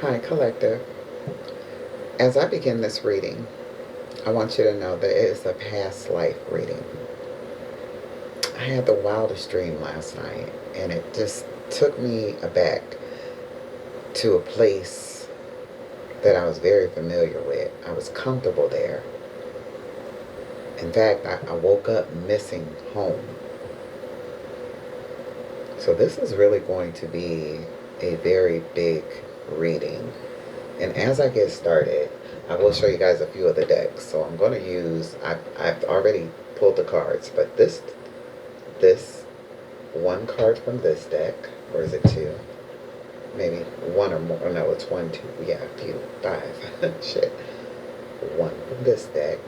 Hi, Collective. As I begin this reading, I want you to know that it is a past life reading. I had the wildest dream last night, and it just took me aback to a place that I was very familiar with. I was comfortable there. In fact, I woke up missing home. So, this is really going to be a very big reading. And as I get started, I will show you guys a few of the decks. So I'm going to use, I've already pulled the cards, but this one card from this deck, or is it two? Maybe one or more. No, it's one, two. Yeah, a few. Five. Shit. One from this deck.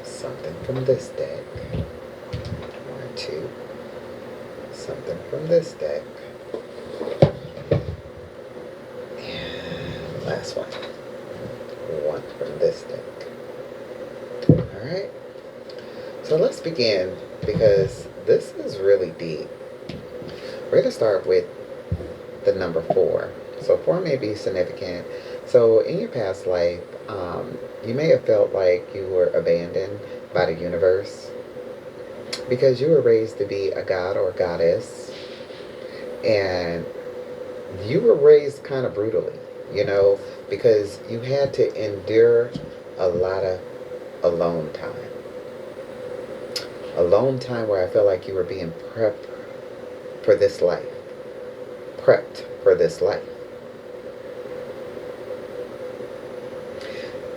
Something from this deck. One, two. Something from this deck. And last one. One from this deck. Alright. So let's begin because this is really deep. We're going to start with the number 4. So 4 may be significant. So in your past life, you may have felt like you were abandoned by the universe because you were raised to be a god or a goddess, and you were raised kind of brutally, because you had to endure a lot of alone time. Alone time where I felt like you were being prepped for this life. Prepped for this life.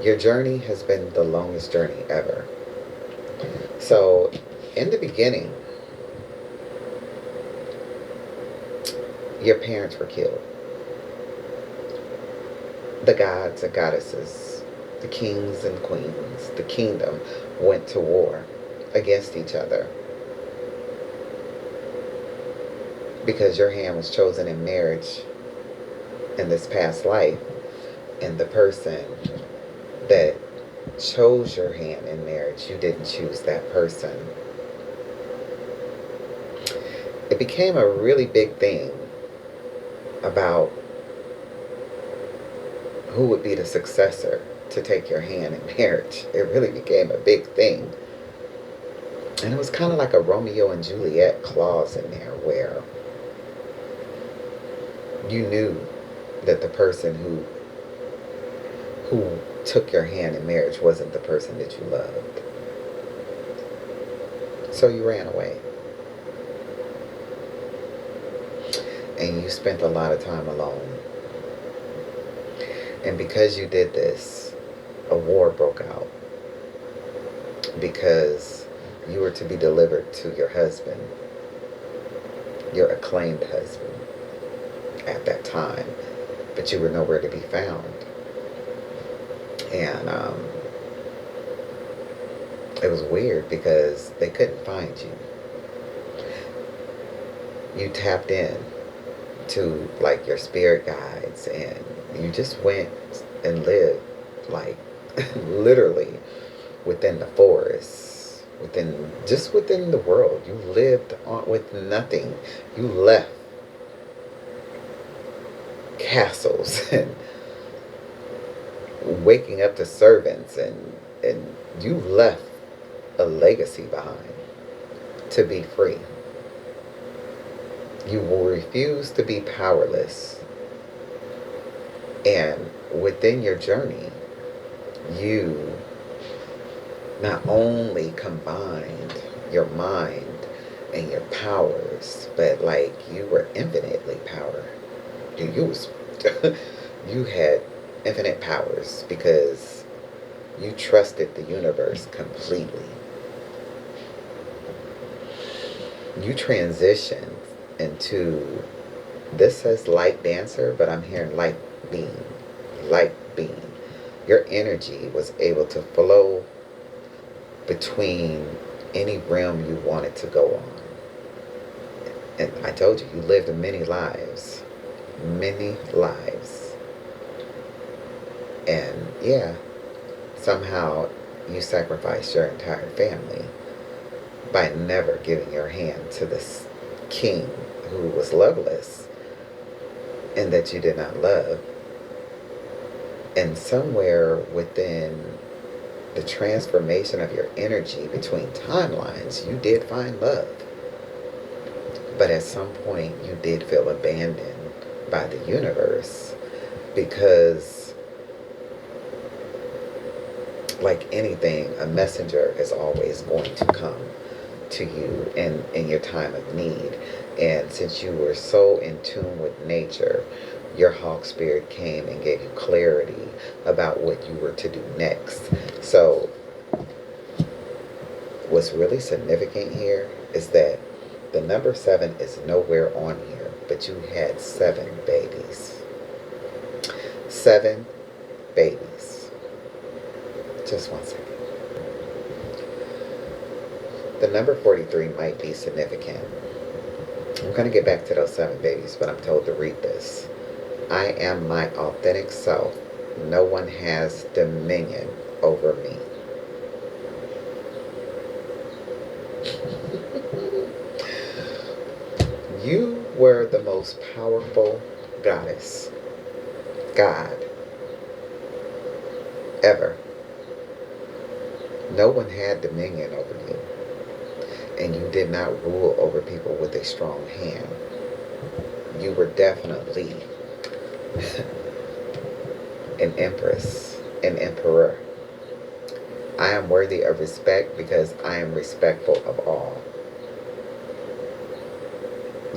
Your journey has been the longest journey ever. So, in the beginning, your parents were killed. The gods and goddesses, the kings and queens, the kingdom went to war against each other because your hand was chosen in marriage in this past life, and the person that chose your hand in marriage, you didn't choose that person. It became a really big thing about who would be the successor to take your hand in marriage. It really became a big thing. And it was kind of like a Romeo and Juliet clause in there where you knew that the person who took your hand in marriage wasn't the person that you loved. So you ran away. And you spent a lot of time alone. And because you did this, a war broke out. Because you were to be delivered to your husband, your acclaimed husband at that time, but you were nowhere to be found. And it was weird because they couldn't find you. You tapped in to like your spirit guides, and you just went and lived like literally within the forest, within the world. You lived with nothing. You left castles and waking up to servants, and you left a legacy behind to be free. You will refuse to be powerless. And within your journey, you not only combined your mind and your powers, but like you were infinitely power. You had infinite powers because you trusted the universe completely. You transitioned into, this says light dancer, but I'm hearing light being. Light being. Your energy was able to flow between any realm you wanted to go on. And I told you, you lived many lives. Many lives. And yeah, somehow you sacrificed your entire family by never giving your hand to this king who was loveless and that you did not love. And somewhere within the transformation of your energy between timelines, you did find love. But at some point, you did feel abandoned by the universe because, like anything, a messenger is always going to come to you in your time of need. And since you were so in tune with nature, your hawk spirit came and gave you clarity about what you were to do next. So what's really significant here is that the number 7 is nowhere on here, but you had 7 babies. 7 babies. Just one second. The number 43 might be significant. I'm going to get back to those 7 babies, but I'm told to read this. I am my authentic self. No one has dominion over me. You were the most powerful goddess, God, ever. No one had dominion over you. And you did not rule over people with a strong hand. You were definitely an empress, an emperor. I am worthy of respect because I am respectful of all.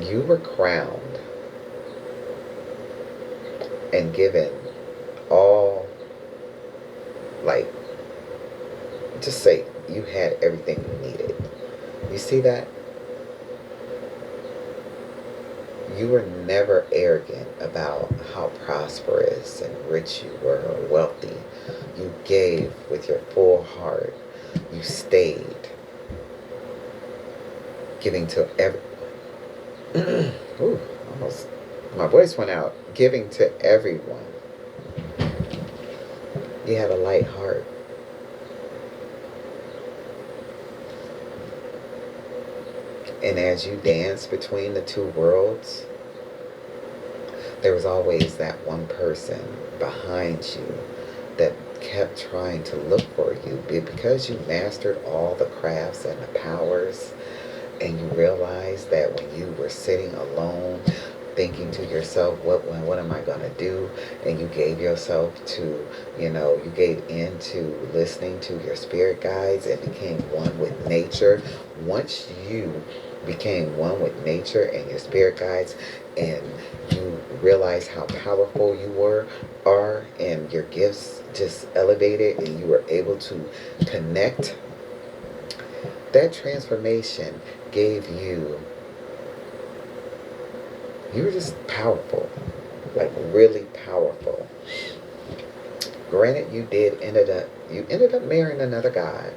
You were crowned and given all, like, just say you had everything you needed. You see that? You were never arrogant about how prosperous and rich you were or wealthy. You gave with your full heart. You stayed giving to everyone. Ooh, almost my voice went out. Giving to everyone. You had a light heart. And as you danced between the two worlds, there was always that one person behind you that kept trying to look for you. Because you mastered all the crafts and the powers, and you realized that when you were sitting alone, thinking to yourself, what am I going to do? And you gave yourself to, you gave in to listening to your spirit guides and became one with nature. Once you became one with nature and your spirit guides, and you realized how powerful you are, and your gifts just elevated, and you were able to connect, that transformation gave you were just powerful, like really powerful. Granted, you ended up marrying another guy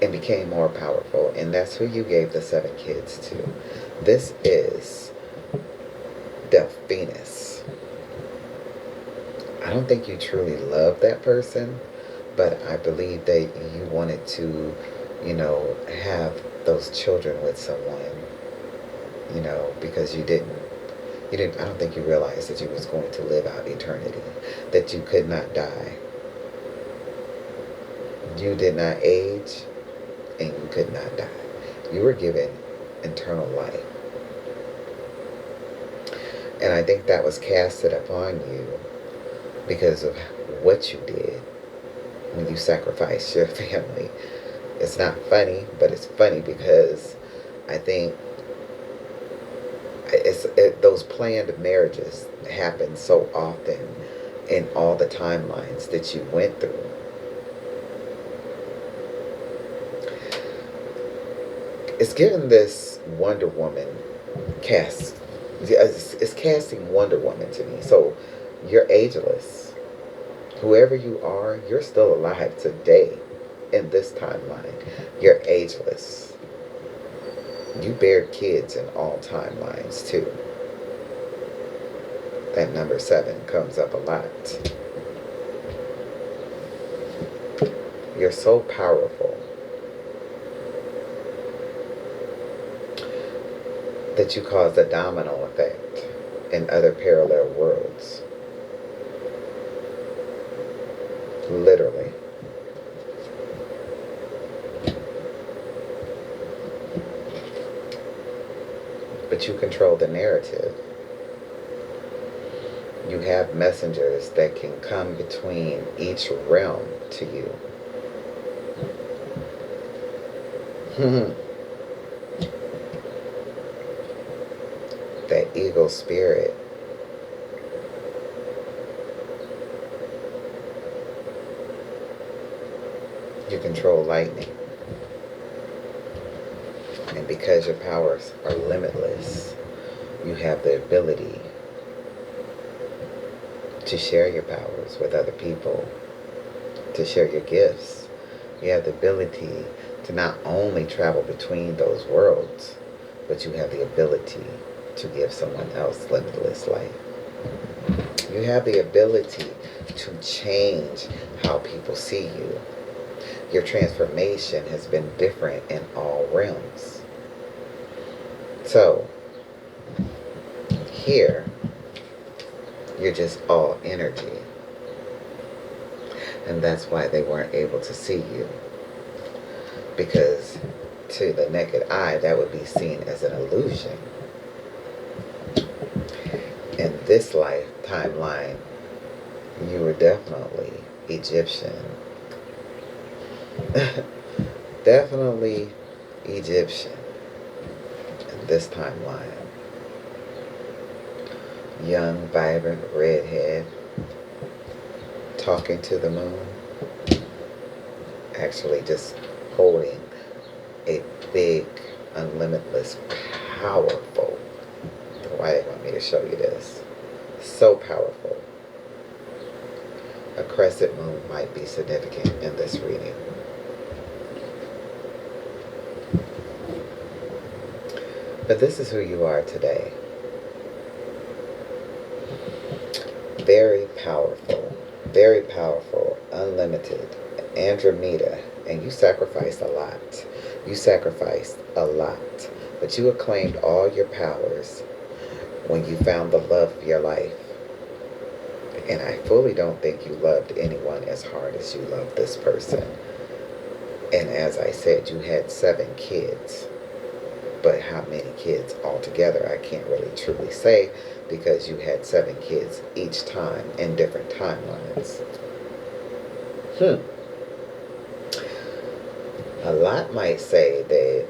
and became more powerful, and that's who you gave the 7 kids to. This is Delphinus. I don't think you truly loved that person, but I believe that you wanted to, have those children with someone, because you didn't, I don't think you realized that you was going to live out eternity, that you could not die. You did not age, and you could not die. You were given eternal life. And I think that was casted upon you because of what you did when you sacrificed your family. It's not funny, but it's funny because I think those planned marriages happen so often in all the timelines that you went through. It's given this Wonder Woman cast. It's casting Wonder Woman to me. So you're ageless. Whoever you are, you're still alive today in this timeline. You're ageless. You bear kids in all timelines too. That number 7 comes up a lot. You're so powerful. that you cause a domino effect in other parallel worlds. Literally. But you control the narrative. You have messengers that can come between each realm to you. That eagle spirit. You control lightning. And because your powers are limitless, you have the ability to share your powers with other people, to share your gifts. You have the ability to not only travel between those worlds, but you have the ability to give someone else limitless life. You have the ability to change how people see you. Your transformation has been different in all realms. So, here, you're just all energy. And that's why they weren't able to see you. Because to the naked eye, that would be seen as an illusion. In this life timeline, you were definitely Egyptian. Definitely Egyptian in this timeline. Young, vibrant, redhead, talking to the moon. Actually just holding a big, unlimitless, powerful. Why they want me to show you this? So powerful. A crescent moon might be significant in this reading. But this is who you are today. Very powerful, unlimited, Andromeda, and you sacrificed a lot. You sacrificed a lot, but you acclaimed all your powers when you found the love of your life. And I fully don't think you loved anyone as hard as you loved this person. And as I said, you had 7 kids. But how many kids altogether, I can't really truly say, because you had 7 kids each time in different timelines. A lot might say that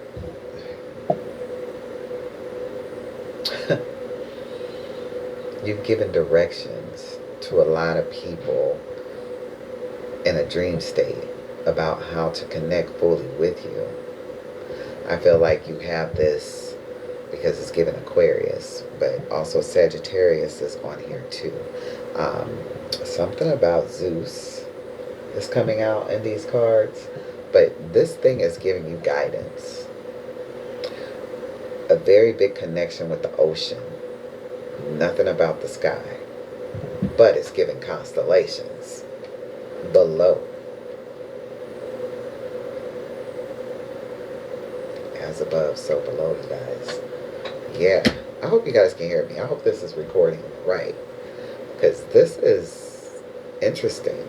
you've given directions to a lot of people in a dream state about how to connect fully with you. I feel like you have this because it's given Aquarius, but also Sagittarius is on here too. Something about Zeus is coming out in these cards, but this thing is giving you guidance. A very big connection with the ocean. Nothing about the sky, but it's giving constellations below. As above, so below, you guys. Yeah, I hope you guys can hear me. I hope this is recording right, because this is interesting.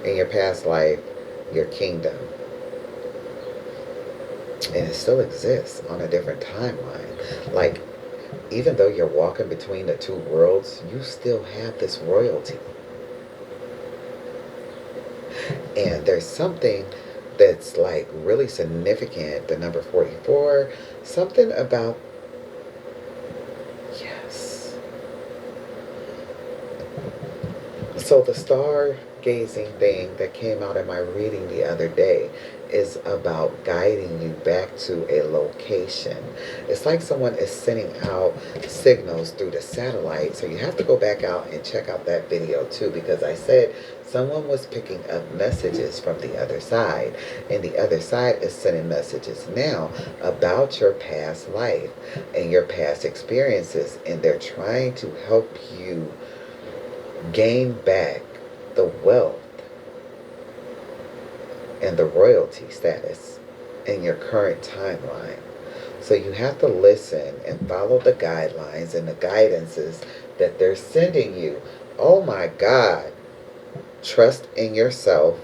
In your past life, your kingdom, and it still exists on a different timeline. Like, even though you're walking between the 2 worlds, you still have this royalty. And there's something that's like really significant, the number 44, something about, yes. So the stargazing thing that came out in my reading the other day is about guiding you back to a location. It's like someone is sending out signals through the satellite. So you have to go back out and check out that video too, because I said someone was picking up messages from the other side, and the other side is sending messages now about your past life and your past experiences, and they're trying to help you gain back the wealth and the royalty status in your current timeline. So you have to listen and follow the guidelines and the guidances that they're sending you. Oh my God. Trust in yourself,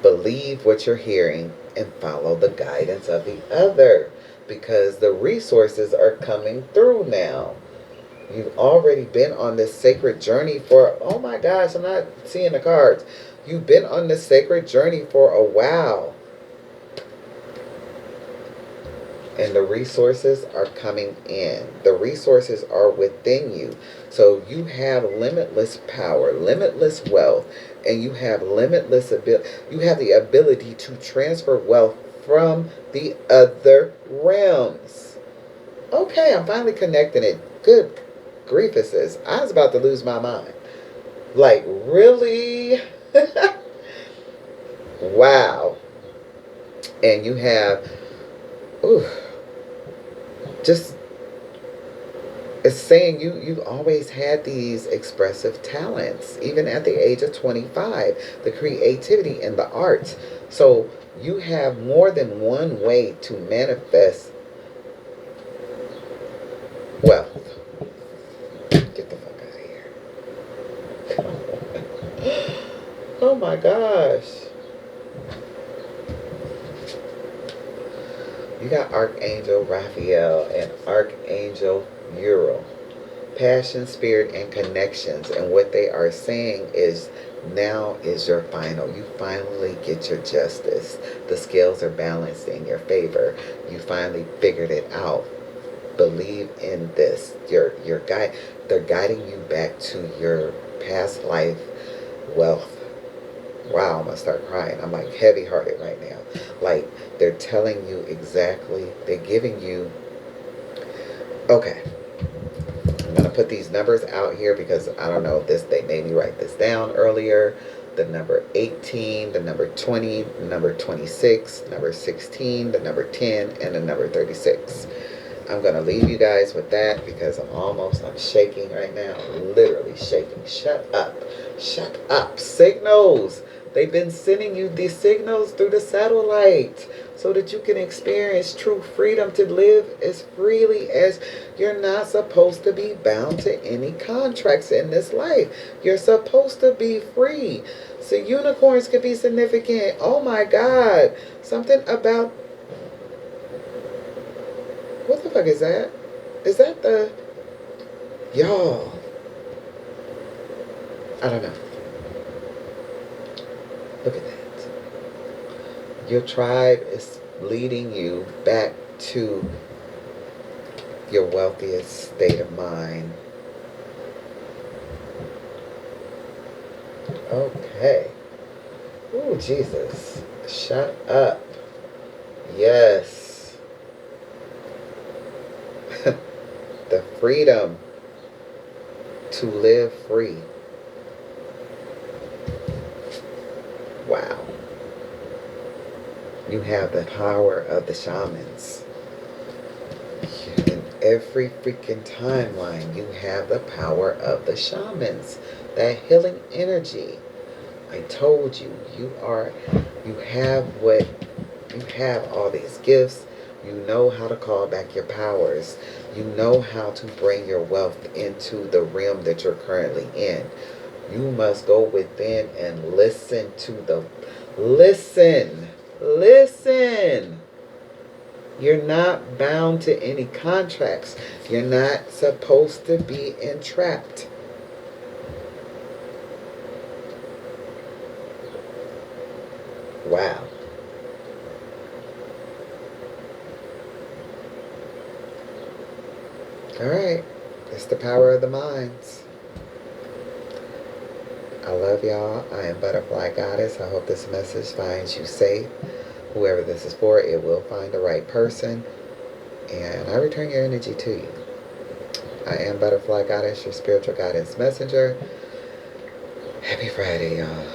believe what you're hearing, and follow the guidance of the other, because the resources are coming through now. You've already been on this sacred journey for, oh my gosh, I'm not seeing the cards. You've been on this sacred journey for a while. And the resources are coming in. The resources are within you. So you have limitless power, limitless wealth, and you have limitless ability. You have the ability to transfer wealth from the other realms. Okay, I'm finally connecting it. Good griefuses. I was about to lose my mind. Like, really? Wow. And you have, ooh, just, it's saying you've always had these expressive talents, even at the age of 25, the creativity and the arts. So you have more than one way to manifest wealth. Get the fuck out of here. Oh my gosh. You got Archangel Raphael and Archangel Uriel. Passion, spirit, and connections. And what they are saying is, now is your final. You finally get your justice. The scales are balanced in your favor. You finally figured it out. Believe in this. Your guide, they're guiding you back to your past life wealth. Wow, I'm gonna start crying. I'm like heavy hearted right now. Like, they're telling you exactly, they're giving you, okay, I'm gonna put these numbers out here because I don't know this, they made me write this down earlier. The number 18, the number 20, the number 26, number 16, the number 10, and the number 36. I'm gonna leave you guys with that because I'm shaking right now, literally shaking. Shut up, shut up. Signals. They've been sending you these signals through the satellite so that you can experience true freedom to live as freely as you're not supposed to be bound to any contracts in this life. You're supposed to be free. So unicorns could be significant. Oh my God. Something about, what the fuck is that? Is that the, y'all? I don't know. Look at that. Your tribe is leading you back to your wealthiest state of mind. Okay. Oh, Jesus. Shut up. Yes. The freedom to live free. Wow. You have the power of the shamans. In every freaking timeline, you have the power of the shamans. That healing energy. I told you, you have all these gifts. You know how to call back your powers. You know how to bring your wealth into the realm that you're currently in. You must go within and listen to listen. You're not bound to any contracts. You're not supposed to be entrapped. Wow. All right. It's the power of the minds. I love y'all. I am Butterfly Goddess. I hope this message finds you safe. Whoever this is for, it will find the right person. And I return your energy to you. I am Butterfly Goddess, your spiritual guidance messenger. Happy Friday, y'all.